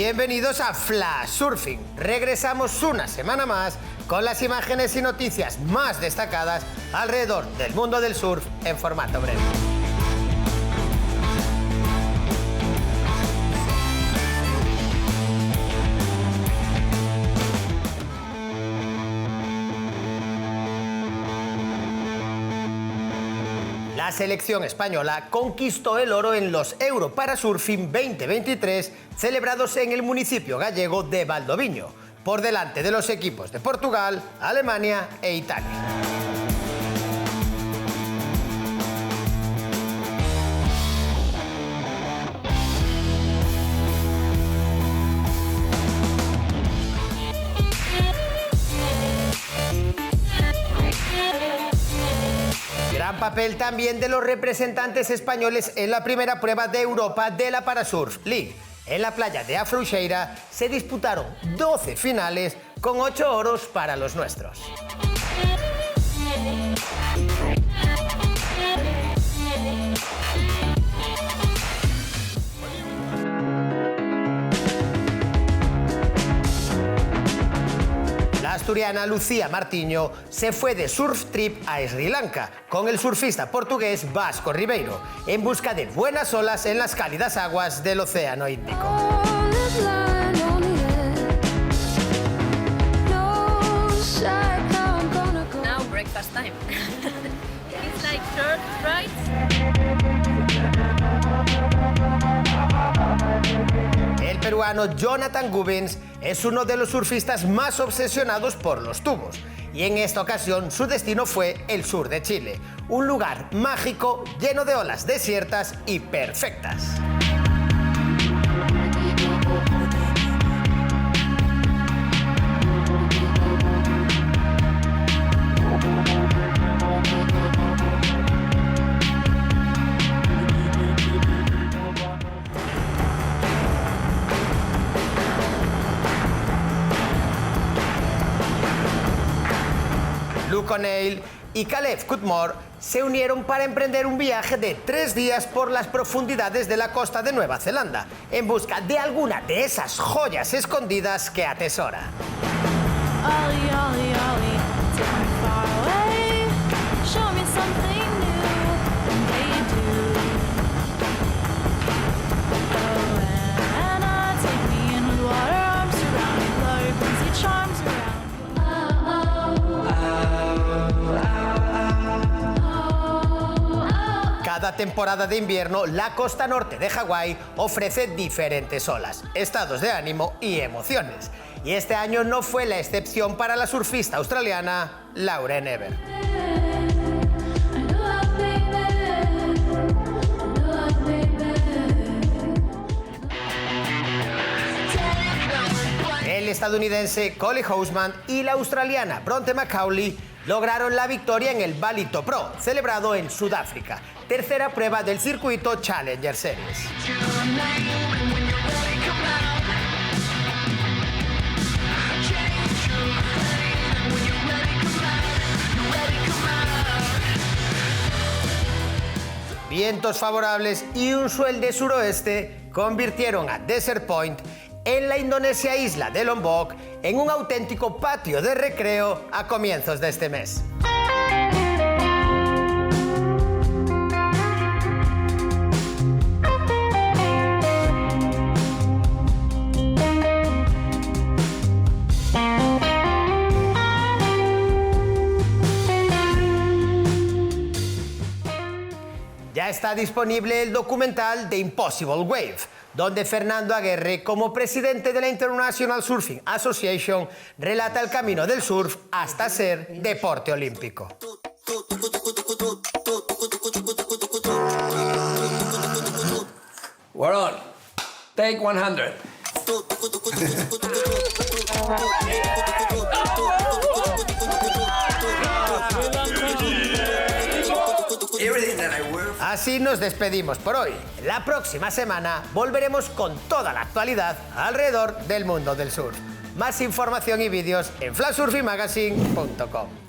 Bienvenidos a Flash Surfing. Regresamos una semana más con las imágenes y noticias más destacadas alrededor del mundo del surf en formato breve. La selección española conquistó el oro en los Euro Parasurfing 2023 celebrados en el municipio gallego de Valdoviño, por delante de los equipos de Portugal, Alemania e Italia. Gran papel también de los representantes españoles en la primera prueba de Europa de la Parasurf League. En la playa de Afrouxeira se disputaron 12 finales con 8 oros para los nuestros. La asturiana Lucía Martiño se fue de surf trip a Sri Lanka con el surfista portugués Vasco Ribeiro en busca de buenas olas en las cálidas aguas del Océano Índico. Now breakfast time. It's like short fries. El peruano Jonathan Gubbins es uno de los surfistas más obsesionados por los tubos y en esta ocasión su destino fue el sur de Chile, un lugar mágico lleno de olas desiertas y perfectas. Luke O'Neill y Caleb Cudmore se unieron para emprender un viaje de 3 días por las profundidades de la costa de Nueva Zelanda, en busca de alguna de esas joyas escondidas que atesora. Ollie, ollie, ollie, take me far away. Show me something new, and they do. Oh, Anna, take me in with water, I'm surrounded, glory brings your charms around. Cada temporada de invierno, la costa norte de Hawái ofrece diferentes olas, estados de ánimo y emociones. Y este año no fue la excepción para la surfista australiana Lauren Eber. El estadounidense Collie Hausman y la australiana Bronte Macaulay lograron la victoria en el Balito Pro, celebrado en Sudáfrica, tercera prueba del circuito Challenger Series. Vientos favorables y un swell de suroeste convirtieron a Desert Point en la Indonesia isla de Lombok en un auténtico patio de recreo a comienzos de este mes. Ya está disponible el documental The Impossible Wave, donde Fernando Aguerre, como presidente de la International Surfing Association, relata el camino del surf hasta ser deporte olímpico. We're on. Take 100. Así nos despedimos por hoy. La próxima semana volveremos con toda la actualidad alrededor del mundo del surf. Más información y vídeos en flashsurfingmagazine.com.